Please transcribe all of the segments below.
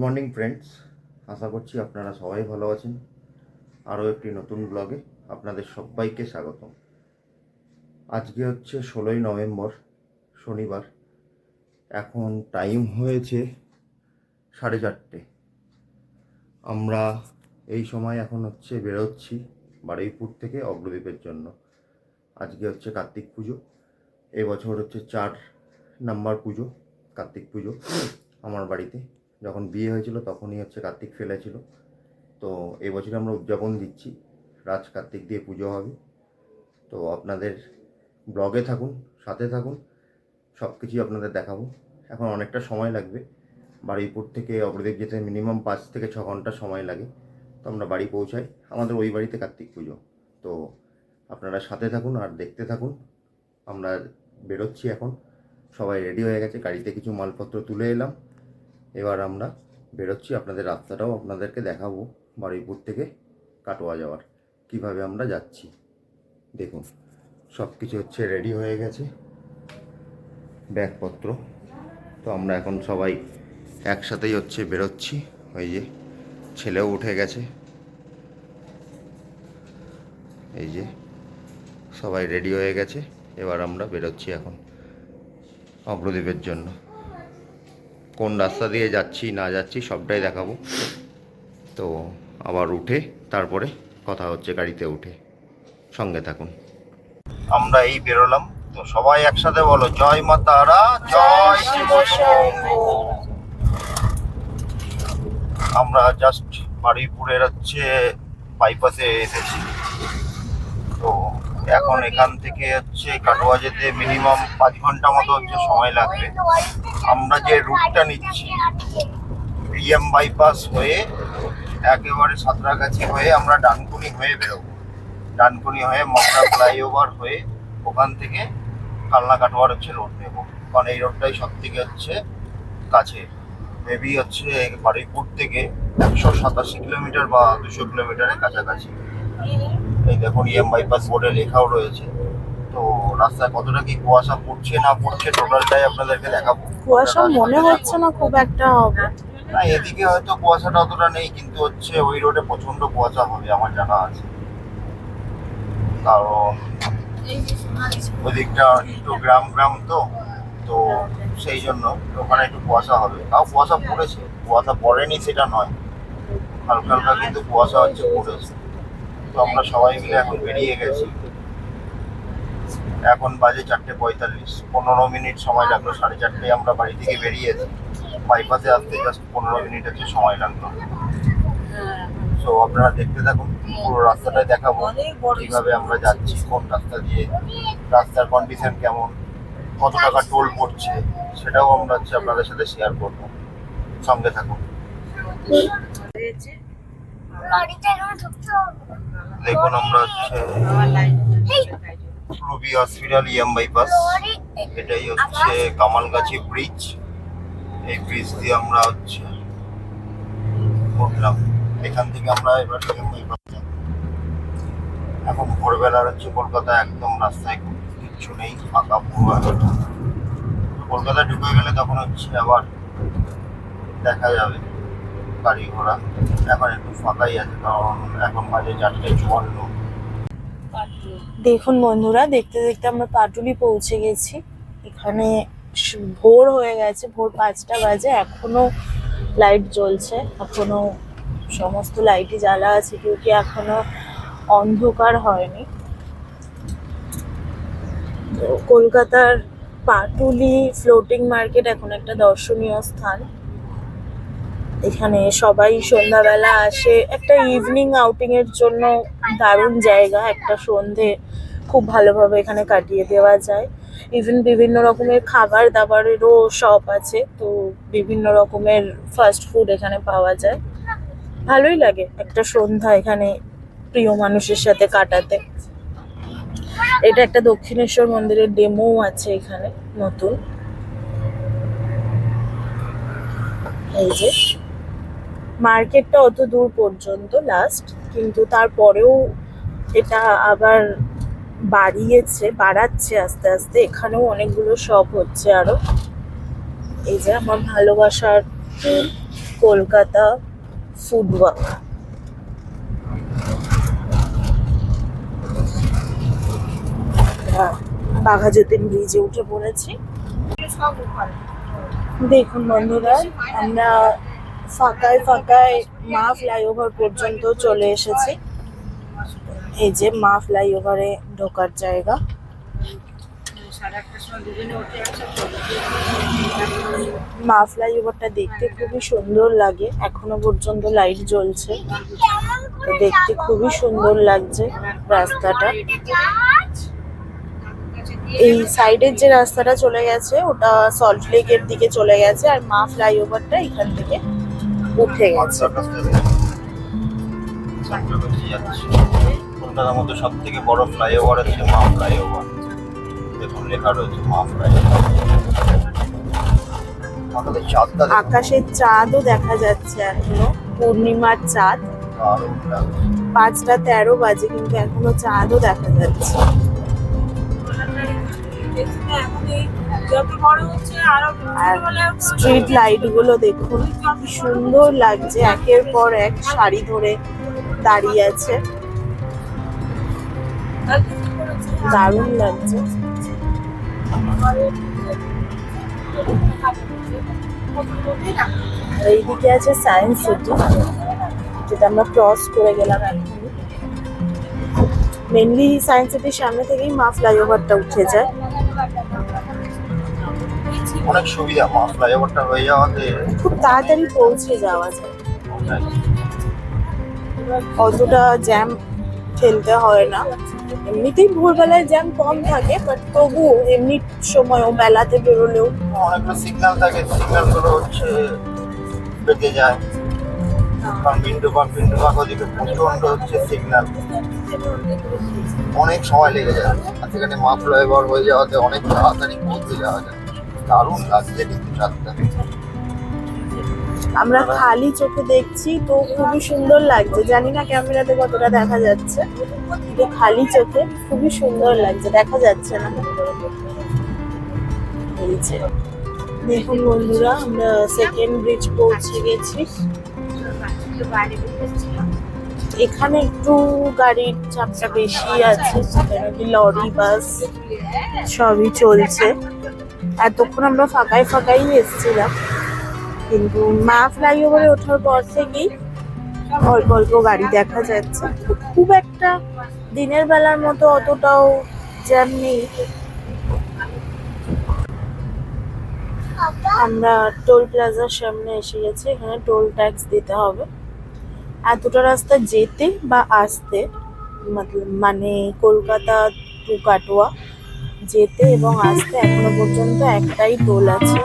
Morning friends, আশা করছি আপনারা সবাই ভালো আছেন। আরও একটি নতুন ব্লগে আপনাদের সবাইকে স্বাগত। আজকে হচ্ছে 16ই নভেম্বর, শনিবার। এখন টাইম হয়েছে 4:30। আমরা এই সময় এখন হচ্ছে বেরোচ্ছি বারুইপুর থেকে অগ্রদ্বীপের জন্য। আজকে হচ্ছে কার্তিক পুজো। এবছর হচ্ছে 4 নাম্বার পুজো, কার্তিক পুজো। আমার বাড়িতে যখন বিয়ে হয়েছিল তখনই হচ্ছে কার্তিক ফেলেছিল, তো এবছর আমরা উদযাপন দিচ্ছি। রাজ কার্তিক দিয়ে পুজো হবে। তো আপনাদের ব্লগে থাকুন, সাথে থাকুন, সব কিছুই আপনাদের দেখাবো। এখন অনেকটা সময় লাগবে, বারুইপুর থেকে অগ্রদ্বীপ যেতে মিনিমাম 5 থেকে 6 ঘন্টা সময় লাগে। তো আমরা বাড়ি পৌঁছাই, আমাদের ওই বাড়িতে কার্তিক পুজো। তো আপনারা সাথে থাকুন আর দেখতে থাকুন। আমরা বেরোচ্ছি এখন, সবাই রেডি হয়ে গেছে, গাড়িতে কিছু মালপত্র তুলে এলাম। এবার আমরা বেরোচ্ছি, আপনাদের রাস্তাটাও আপনাদেরকে দেখাবো। বারুইপুর থেকে কাটোয়া যাওয়ার কিভাবে আমরা যাচ্ছি দেখুন। সব কিছু হচ্ছে রেডি হয়ে গেছে, ব্যাগপত্র। তো আমরা এখন সবাই একসাথেই হচ্ছে বেরোচ্ছি। ওই যে ছেলেও উঠে গেছে, এই যে সবাই রেডি হয়ে গেছে। এবার আমরা বেরোচ্ছি এখন অগ্রদ্বীপের জন্য। কোন রাস্তা দিয়ে যাচ্ছি না যাচ্ছি সবটাই দেখাবো। তো আবার উঠে তারপরে কথা হচ্ছে গাড়িতে উঠে, সঙ্গে থাকুন। আমরা এই বেরোলাম, তো সবাই একসাথে বলো জয় মা তারা, জয় শিব শম্ভু। আমরা জাস্ট বারুইপুরের হচ্ছে বাইপাসে এসেছি। তো এখন এখান থেকে হচ্ছে কাটোয়া যেতে মিনিমাম 5 ঘন্টা মতো হচ্ছে সময় লাগবে। আমরা যে রুটটা নিচ্ছি পিএম বাইপাস হয়ে একেবারে সাঁতরাগাছি হয়ে আমরা ডানকুনি হয়ে বেরোবো। ডানকুনি হয়ে মগরা ফ্লাইওভার হয়ে ওখান থেকে কালনা কাটোয়ার হচ্ছে রোড নেবো, কারণ এই রোডটাই সব থেকে হচ্ছে কাছে। মেবি হচ্ছে বারুইপুর থেকে 187 কিলোমিটার বা 200 কিলোমিটারের কাছাকাছি। এই দেখুন ইএম বাইপাস বোর্ডে লেখাও রয়েছে। তো রাস্তায় কতটা কি কুয়াশা পড়ছে না পড়ছে টোটালটাই আপনাদেরকে দেখাবো। কুয়াশা মনে হচ্ছে না খুব একটা হবে। না, এদিকে হয়তো কুয়াশাটা অতটা নেই, কিন্তু হচ্ছে ওই রোডে প্রচন্ড কুয়াশা হবে আমার জানা আছে, কারণ ওদিকটা একটু গ্রাম গ্রাম তো তো সেই জন্য ওখানে একটু কুয়াশা হবে। তাও কুয়াশা পড়েছে, কুয়াশা পড়েনি সেটা নয়, হালকা হালকা কিন্তু কুয়াশা হচ্ছে পড়েছে। তো আমরা সবাই মিলে এখন বেরিয়ে গেছি। এখন বাজে 4:45, 15 মিনিট সময় লাগলো। 4:30 আমরা বাড়ি থেকে বেরিয়েছি, বাইপাসে আসতে জাস্ট 15 মিনিট হচ্ছে সময় লাগলো। তো আপনারা দেখতে থাকুন, পুরো রাস্তাটাই দেখাবো কিভাবে আমরা যাচ্ছি, কোন রাস্তা দিয়ে, রাস্তার কন্ডিশন কেমন, কত টাকা টোল পড়ছে, সেটাও আমরা হচ্ছে আপনাদের সাথে শেয়ার করবো। সঙ্গে থাকুন। দেখুন আমরা হচ্ছে রুবি হসপিটাল ইএম বাইপাস, এটাই হচ্ছে কামালগাছি ব্রিজ। এই ব্রিজ দিয়ে আমরা হচ্ছে উঠলাম। এখান থেকে আমরা এবার ইএম বাইপাস যাব। এখন ভোরবেলার হচ্ছে কলকাতা, একদম রাস্তায় কিচ্ছু নেই, ফাঁকা পুরো। কলকাতা ঢুকে গেলে তখন হচ্ছে আবার দেখা যাবে গাড়ি ঘোড়া। এখন একটু ফাঁকাই আছে, কারণ এখন বাজে 4:54। দেখুন বন্ধুরা, দেখতে দেখতে আমরা পাটুলি পৌঁছে গেছি। এখানে ভোর হয়ে গেছে, ভোর 5টা বাজে, এখনো লাইট জ্বলছে, এখনো সমস্ত লাইটই জ্বালা আছে, কেউ কি এখনো অন্ধকার হয়নি। তো কলকাতার পাটুলি ফ্লোটিং মার্কেট এখন একটা দর্শনীয় স্থান। এখানে সবাই সন্ধ্যাবেলা আসে, একটা ইভিনিং আউটিং এর জন্য দারুণ জায়গা। একটা সন্ধে খুব ভালোভাবে এখানে কাটিয়ে দেওয়া যায়। ইভেন বিভিন্ন রকমের খাবার দাবারেরও শপ আছে, তো বিভিন্ন রকমের ফাস্ট ফুড এখানে পাওয়া যায়। ভালোই লাগে একটা সন্ধ্যা এখানে প্রিয় মানুষের সাথে কাটাতে। এটা একটা দক্ষিণেশ্বর মন্দিরের ডেমো আছে এখানে নতুন। এই যে মার্কেটটা অত দূর পর্যন্ত লাস্ট, কিন্তু তারপরেও এটা আবার বাড়াচ্ছে আস্তে আস্তে। এখানেও অনেকগুলো শপ হচ্ছে আরো। এই যে আমার ভালোবাসার কলকাতা ফুড ওয়াক। বাঘাযতীন ব্রিজে উঠে পড়েছি। দেখুন বন্ধুরা, আমরা ফাঁকায় ফাঁকায় মা ফ্লাইওভার পর্যন্ত চলে এসেছি। এই যে মা ফ্লাইওভারে ঢোকার জায়গা। মা ফ্লাইওভারটা দেখতে খুবই সুন্দর লাগে, এখনো পর্যন্ত লাইট জ্বলছে, তো দেখতে খুবই সুন্দর লাগছে রাস্তাটা। এই সাইডের যে রাস্তাটা চলে গেছে ওটা সল্ট লেকের দিকে চলে গেছে, আর মা ফ্লাইওভারটা এখান থেকে উঠে গেছে। কলকাতার মধ্যে সব থেকে বড় ফ্লাইওভার হচ্ছে মা ফ্লাইওভার। দেখুন লেখা রয়েছে মা ফ্লাইওভার। আকাশের চাঁদও দেখা যাচ্ছে এখনো, পূর্ণিমার চাঁদ। 5টা 13 বাজে কিন্তু এখনো চাঁদও দেখা যাচ্ছে। আর স্ট্রিট লাইট গুলো দেখুন কি সুন্দর লাগছে, একের পর এক সারি ধরে দাঁড়িয়ে আছে, দারুণ লাগছে। এইদিকে আছে সায়েন্স সিটি, যেটা আমরা ক্রস করে গেলাম এখন। মেনলি সায়েন্স সিটির সামনে থেকেই মা ফ্লাইওভারটা উঠে যায়। অনেক সুবিধা মা ফ্লাইওভারটা হয়ে যাওয়াতে, খুব তাড়াতাড়ি পৌঁছে যাওয়া যায়, অতটা জ্যাম ঠেলতে হয় না। এমনিতেই ভোরবেলায় জ্যাম কম থাকে, বাট তবু এমনি সময়ও বেলাতে বেরোলেও অনেকটা সিগন্যাল থাকে, সিগন্যাল গুলো হচ্ছে বেঁকে যায়, কারণ বিন্দু পাক ওদিকে প্রচন্ড হচ্ছে সিগন্যাল, অনেক সময় লেগে যায়। আর সেখানে মা ফ্লাইওভার হয়ে যাওয়াতে অনেক তাড়াতাড়ি পৌঁছে যাওয়া যায়। দারুণ লাগছে কিন্তু চাঁদটা। আমরা খালি চোখে দেখছি তো খুবই সুন্দর লাগছে, জানি না ক্যামেরাতে কতটা দেখা যাচ্ছে, কিন্তু খালি চোখে খুবই সুন্দর লাগছে, দেখা যাচ্ছে না। এই যে দেখুন বন্ধুরা, আমরা সেকেন্ড ব্রিজ পৌঁছে গেছি। এখানে একটু গাড়ির চাপটা বেশি আছে, লরি বাস সবই চলছে। এতক্ষণ আমরা ফাঁকায় ফাঁকাই এসেছিলাম, কিন্তু মা ফ্লাইওভারে ওঠার পর থেকেই অল্প অল্প গাড়ি দেখা যাচ্ছে। খুব একটা দিনের বেলার মতো অতটাও জ্যাম নেই। আমরা টোল প্লাজার সামনে এসে গেছি, এখানে টোল ট্যাক্স দিতে হবে। এতটা রাস্তা যেতে বা আসতে, মানে কলকাতা টু কাটোয়া যেতে এবং আসতে এখনো পর্যন্ত একটাই টোল আছে।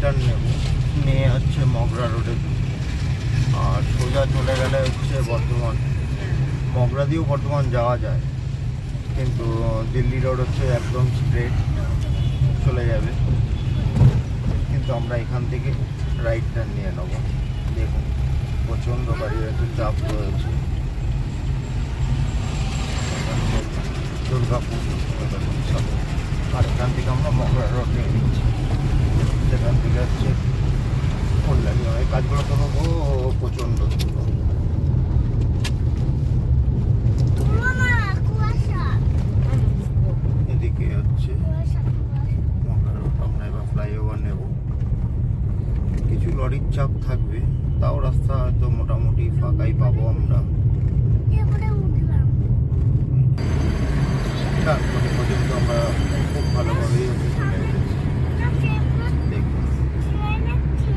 টার্ন নেব, নিয়ে হচ্ছে মগরা রোডে ঢুকবো। আর সোজা চলে গেলে হচ্ছে বর্ধমান। মগরা দিয়েও বর্ধমান যাওয়া যায়, কিন্তু দিল্লি রোড হচ্ছে একদম স্ট্রেট চলে যাবে, কিন্তু আমরা এখান থেকে রাইট টার্ন নিয়ে নেবো। দেখুন প্রচণ্ড গাড়ির একটু চাপ রয়েছে। দুর্গাপুর আর এখান থেকে আমরা মগরা রোড নিয়ে নিচ্ছি, যেখান থেকে হচ্ছে কল্যাণী হয়। কাজগুলো করবো প্রচণ্ড। এদিকে হচ্ছে মগরা রোড, আমরা এবার ফ্লাইওভার নেব। কিছু লরির চাপ থাকবে, তাও রাস্তা হয়তো মোটামুটি ফাঁকাই পাবো আমরা। তারপরে পর্যন্ত আমরা খুব ভালোভাবেই হচ্ছে চলে এসেছি। দেখুন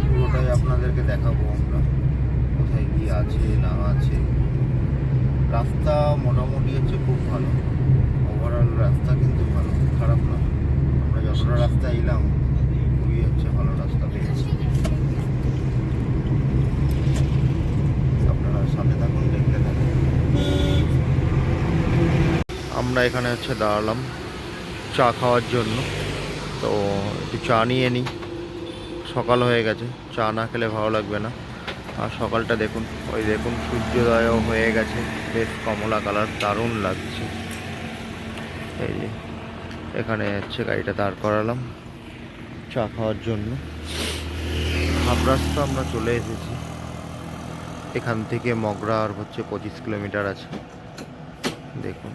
পুরোটাই আপনাদেরকে দেখাবো আমরা কোথায় কি আছে না আছে। রাস্তা মোটামুটি হচ্ছে খুব ভালো, ওভারঅল রাস্তা কিন্তু ভালো, খারাপ না। আমরা যতটা রাস্তা এলাম খুবই হচ্ছে ভালো রাস্তা পেয়েছি। আপনারা সাথে থাকুন, দেখতে থাকুন। আমরা এখানে হচ্ছে দাঁড়ালাম চা খাওয়ার জন্য, তো একটু চা নিয়ে নিই। সকাল হয়ে গেছে, চা না খেলে ভালো লাগবে না। আর সকালটা দেখুন, ওই দেখুন সূর্যোদয়ও হয়ে গেছে, বেশ কমলা কালার, দারুণ লাগছে। এই যে এখানে হচ্ছে গাড়িটা দাঁড় করালাম চা খাওয়ার জন্য। হাফ রাস্তা আমরা চলে এসেছি, এখান থেকে মগরা আর হচ্ছে 25 কিলোমিটার আছে। দেখুন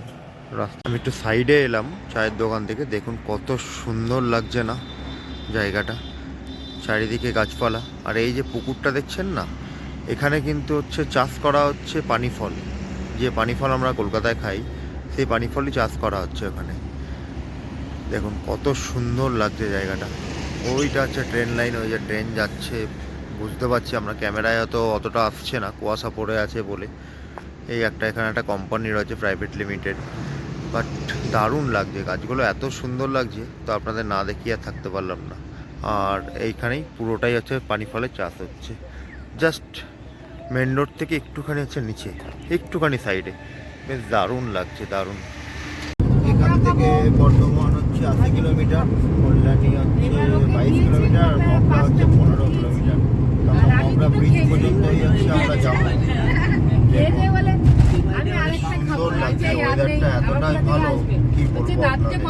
রাস্তা, আমি একটু সাইডে এলাম চায়ের দোকান থেকে। দেখুন কত সুন্দর লাগছে না জায়গাটা, চারিদিকে গাছপালা। আর এই যে পুকুরটা দেখছেন না, এখানে কিন্তু হচ্ছে চাষ করা হচ্ছে পানি ফল। যে পানি ফল আমরা কলকাতায় খাই, সেই পানি ফলই চাষ করা হচ্ছে এখানে। দেখুন কত সুন্দর লাগছে জায়গাটা। ওইটা হচ্ছে ট্রেন লাইন, ওই যে ট্রেন যাচ্ছে বুঝতে পারছি আমরা, ক্যামেরায় হয়তো অতটা আসছে না, কুয়াশা পড়ে আছে বলে। এই একটা এখানে একটা কোম্পানি রয়েছে প্রাইভেট লিমিটেড, বাট দারুণ লাগছে, গাছগুলো এত সুন্দর লাগছে, তো আপনাদের না দেখিয়ে আর থাকতে পারলাম না। আর এইখানেই পুরোটাই হচ্ছে পানি ফলের চাষ হচ্ছে, জাস্ট মেন রোড থেকে একটুখানি হচ্ছে নিচে, একটুখানি সাইডে। বেশ দারুণ লাগছে, দারুণ। এখান থেকে বর্ধমান হচ্ছে 80 কিলোমিটার, কল্যাণী হচ্ছে 22 কিলোমিটার, মগরা হচ্ছে 15 কিলোমিটার। মগরা ব্রিজ পর্যন্তই হচ্ছে আমরা যাবো। সুন্দর লাগছে, ওয়েদারটা এতটাই ভালো কি বলবো আপনাদের।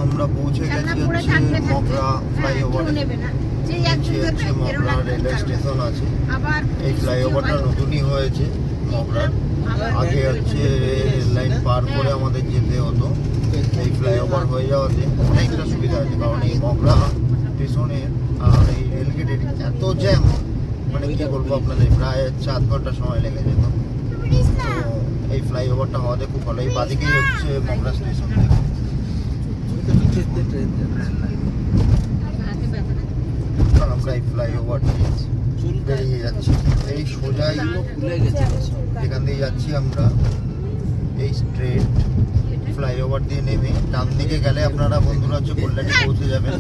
আমরা পৌঁছে গেছি হচ্ছে মগরা ফ্লাইওভারে, হচ্ছে মগরা রেলওয়ে স্টেশন আছে। এই ফ্লাইওভারটা নতুনই হয়েছে মগরা, আগে হচ্ছে রেল লাইন পার করে আমাদের যেতে হতো। এই ফ্লাইওভার হয়ে যাওয়াতে অনেকটা সুবিধা আছে, কারণ এই মগরা স্টেশনের আর এই রেলগেটের এত জ্যাম, মানে কি বলবো আপনাদের, প্রায় 4 ঘন্টা সময় লেগে যেত। তো এই ফ্লাইওভারটা হওয়াতে খুব ভালো। এই বাদিকেই হচ্ছে মগরা স্টেশন থেকে আমরা এই ফ্লাইওভার বেরিয়ে যাচ্ছি। এই সোজাই এখান দিয়ে যাচ্ছি আমরা, এই স্ট্রেট ফ্লাইওভার দিয়ে নেমে ডান দিকে গেলে আপনারা বন্ধুরা হচ্ছে কল্যাণী পৌঁছে যাবেন।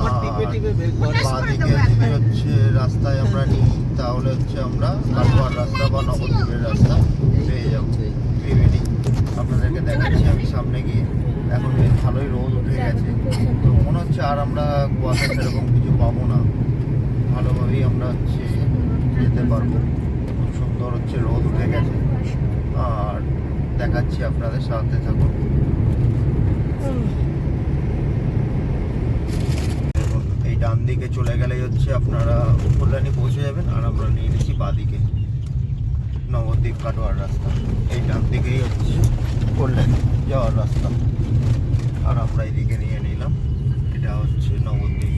বাঁ দিকে যদি হচ্ছে রাস্তায় আমরা নিই, তাহলে হচ্ছে আমরা কাটোয়ার রাস্তা বা নবদ্বীপের রাস্তা পেয়ে যাবো। ত্রিবেণী আপনাদেরকে দেখাচ্ছি আমি সামনে গিয়ে। এখন বেশ ভালোই রোদ উঠে গেছে, তো মনে হচ্ছে আর আমরা কুয়াশা সেরকম কিছু পাবো না, ভালোভাবেই আমরা হচ্ছে যেতে পারবো। খুব সুন্দর হচ্ছে রোদ উঠে গেছে, আর দেখাচ্ছি আপনাদের, সাথে থাকুন। এই ডান দিকে চলে গেলেই হচ্ছে আপনারা কল্যাণী পৌঁছে যাবেন। আর আমরা নিয়ে নিচ্ছি বাঁদিকে নবদ্বীপ কাটোয়ার রাস্তা, এই ডান দিকেই হচ্ছে কল্যাণী যাওয়ার রাস্তা। আর আমরা এইদিকে নিয়ে নিলাম, এটা হচ্ছে নবদ্বীপ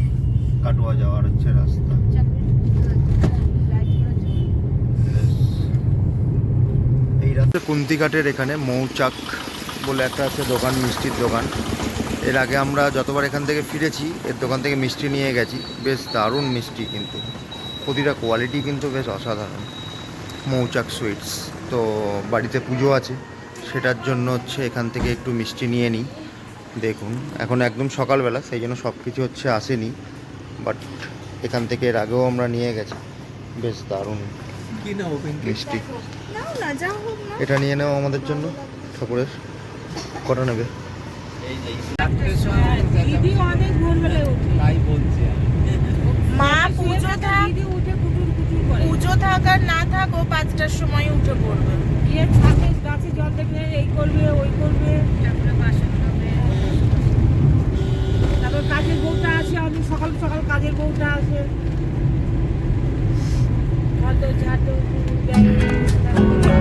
কাটোয়া যাওয়ার হচ্ছে রাস্তা। এই রাস্তা কুন্তিঘাটের এখানে মৌচাক বলে একটা আছে দোকান, মিষ্টির দোকান। এর আগে আমরা যতবার এখান থেকে ফিরেছি এর দোকান থেকে মিষ্টি নিয়ে গেছি, বেশ দারুণ মিষ্টি, কিন্তু প্রতিটা কোয়ালিটি কিন্তু বেশ অসাধারণ। মৌচাক সুইটস। তো বাড়িতে পুজো আছে, সেটার জন্য হচ্ছে এখান থেকে একটু মিষ্টি নিয়ে নিই। দেখুন এখন একদম সকালবেলা, সেই জন্য সব কিছু হচ্ছে আসেনি, বাট এখান থেকে এর আগেও আমরা নিয়ে গেছি। বেশ দারুণ কি না ওপেন মিষ্টি। নাও না, যা হোক না। এটা নিয়ে নেও আমাদের জন্য, ঠাকুরের। কটা নেবে? এই যে দিদি অনেক ভোরবেলায় উঠে। তাই বলছি মা পুজো থাক, পুজো থাক আর না থাক, ও 5টার সময় উঠে পড়বে। গিয়ে ছাদে গাছে জল দেখলে এই করবে ওই করবে, তারপরে বাসন ধোবে, তারপর কাজের বউটা আসে, আমি সকাল সকাল কাজের বউটা আসে, ঝাড়ু ঝাড়ু দেয়, তারপরে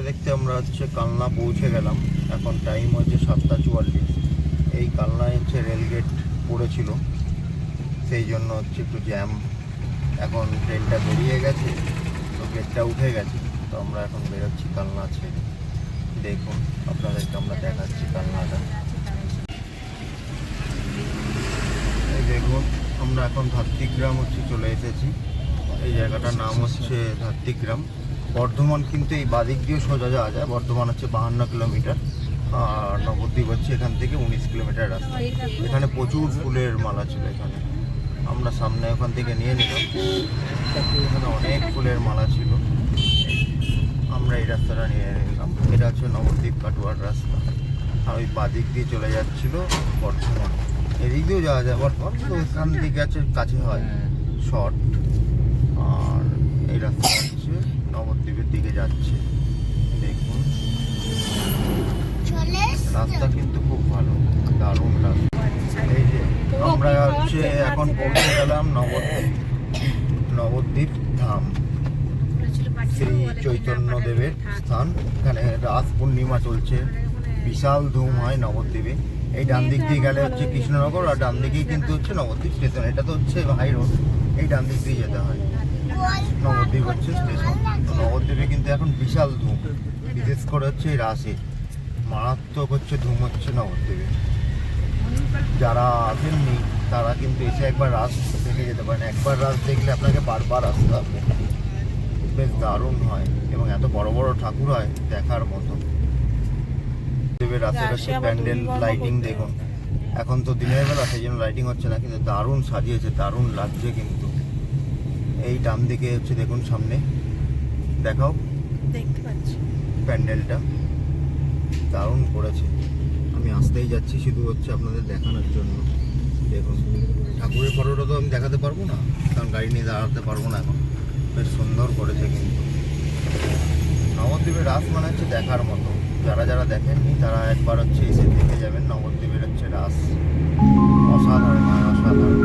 দেখতে আমরা হচ্ছে কালনা পৌঁছে গেলাম। এখন টাইম হচ্ছে 7:44। এই কালনায় হচ্ছে রেলগেট পড়েছিল, সেই জন্য হচ্ছে একটু জ্যাম। এখন ট্রেনটা বেরিয়ে গেছে, তো গেটটা উঠে গেছে, তো আমরা এখন বেরোচ্ছি কালনা ছেড়ে। দেখুন আপনাদেরকে আমরা দেখাচ্ছি কালনাটা। এই দেখুন আমরা এখন ধাত্রিগ্রাম হচ্ছে চলে এসেছি। এই জায়গাটার নাম হচ্ছে ধাত্রিগ্রাম। বর্ধমান কিন্তু এই বাদিক দিয়েও সোজা যাওয়া যায়। বর্ধমান হচ্ছে 52 কিলোমিটার, আর নবদ্বীপ হচ্ছে এখান থেকে 19 কিলোমিটার রাস্তা। এখানে প্রচুর ফুলের মালা ছিল এখানে, আমরা সামনে ওখান থেকে নিয়ে নিলাম। এখানে অনেক ফুলের মালা ছিল, আমরা এই রাস্তাটা নিয়ে নিলাম। এটা হচ্ছে নবদ্বীপ কাটোয়ার রাস্তা, আর ওই বাদিক দিয়ে চলে যাচ্ছিল বর্ধমান। এদিক দিয়েও যাওয়া যায় বর্ধমান, তো এখান থেকে আছে কাছে হয় শর্ট। আর এই রাস্তা হচ্ছে নবদ্বীপের দিকে যাচ্ছে। দেখুন রাস্তা কিন্তু খুব ভালো, দারুণ রাস্তা। এই যে আমরা হচ্ছে এখন পৌঁছে গেলাম নবদ্বীপ ধাম, শ্রী চৈতন্য দেবের স্থান। এখানে রাস পূর্ণিমা চলছে, বিশাল ধুম হয় নবদ্বীপে। এই ডান দিক দিয়ে গেলে হচ্ছে কৃষ্ণনগর, আর ডান দিকেই কিন্তু হচ্ছে নবদ্বীপ স্টেশন। এটা তো হচ্ছে হাই রোড, এই ডান দিক দিয়ে যেতে হয়। নবদ্বীপ হচ্ছে স্টেশন। তো নবদ্বীপে কিন্তু এখন বিশাল ধুম, বিশেষ করে হচ্ছে এই রাসে মারাত্মক হচ্ছে ধুম হচ্ছে নবদ্বীপে। যারা আসেননি তারা কিন্তু এসে একবার রাস দেখে যেতে পারেন। একবার রাস দেখলে আপনাকে বারবার আসতে হবে। বেশ দারুণ হয় এবং এত বড় বড় ঠাকুর হয়, দেখার মতো। দেবের রাসের হচ্ছে প্যান্ডেল লাইটিং দেখুন। এখন তো দিনের বেলা, সেই জন্য লাইটিং হচ্ছে না, কিন্তু দারুণ সাজিয়েছে, দারুণ লাগছে কিন্তু। এই ডান দিকে হচ্ছে দেখুন, সামনে দেখাও, দেখতে পাচ্ছি প্যান্ডেলটা দারুণ করেছে। আমি আসতেই যাচ্ছি শুধু হচ্ছে আপনাদের দেখানোর জন্য। দেখুন ঠাকুরের ফটোটা তো আমি দেখাতে পারবো না, কারণ গাড়ি নিয়ে দাঁড়াতে পারবো না এখন। বেশ সুন্দর করেছে কিন্তু। নবদ্বীপের রাস মানে হচ্ছে দেখার মতো। যারা যারা দেখেননি তারা একবার হচ্ছে এসে দেখে যাবেন। নবদ্বীপের হচ্ছে রাস অসাধারণ হয়, অসাধারণ।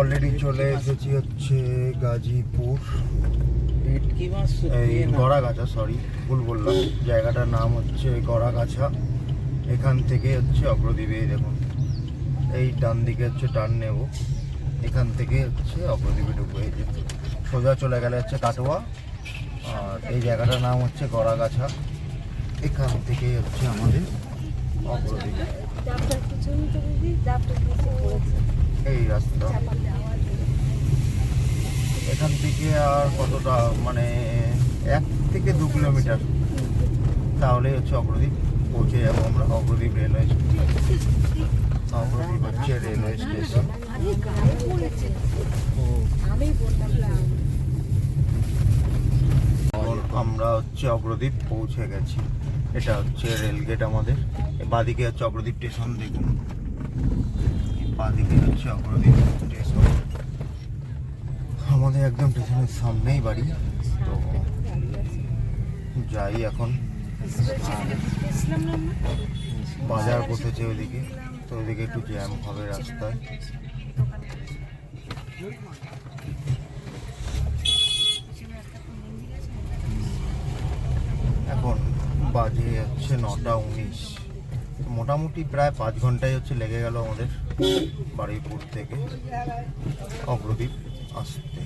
অলরেডি চলে এসেছি হচ্ছে গাজীপুর। এই গড়াগাছা, সরি ভুল বললাম, জায়গাটার নাম হচ্ছে গড়াগাছা। এখান থেকে হচ্ছে অগ্রদ্বীপে, এই দেখুন এই ডান দিকে হচ্ছে টার্ন নেব, এখান থেকে হচ্ছে অগ্রদ্বীপে ঢুকবো। এই যে সোজা চলে গেলে হচ্ছে কাটোয়া, আর এই জায়গাটার নাম হচ্ছে গড়াগাছা। এখান থেকে হচ্ছে আমাদের অগ্রদ্বীপ, এই রাস্তা। এখান থেকে আর কতটা, মানে 1 থেকে 2 কিলোমিটার, তাহলেই হচ্ছে অগ্রদ্বীপ পৌঁছে যাবো আমরা। অগ্রদ্বীপ রেলওয়ে স্টেশন, অগ্রদ্বীপ হচ্ছে রেলওয়ে স্টেশন। এখন আমরা হচ্ছে অগ্রদ্বীপ পৌঁছে গেছি। এটা হচ্ছে রেলগেট আমাদের। বাদিকে হচ্ছে অগ্রদ্বীপ স্টেশন, দেখুন বাদিকে হচ্ছে অগ্রদ্বীপ স্টেশন। আমাদের একদম স্টেশনের সামনেই বাড়ি। তো যাই এখন, বাজার বসেছে ওইদিকে, তো ওইদিকে একটু জ্যাম হবে রাস্তায়। এখন বাজে হচ্ছে 9:19, মোটামুটি প্রায় 5 ঘন্টায় হচ্ছে লেগে গেল আমাদের বারুইপুর থেকে অগ্রদ্বীপ আসতে।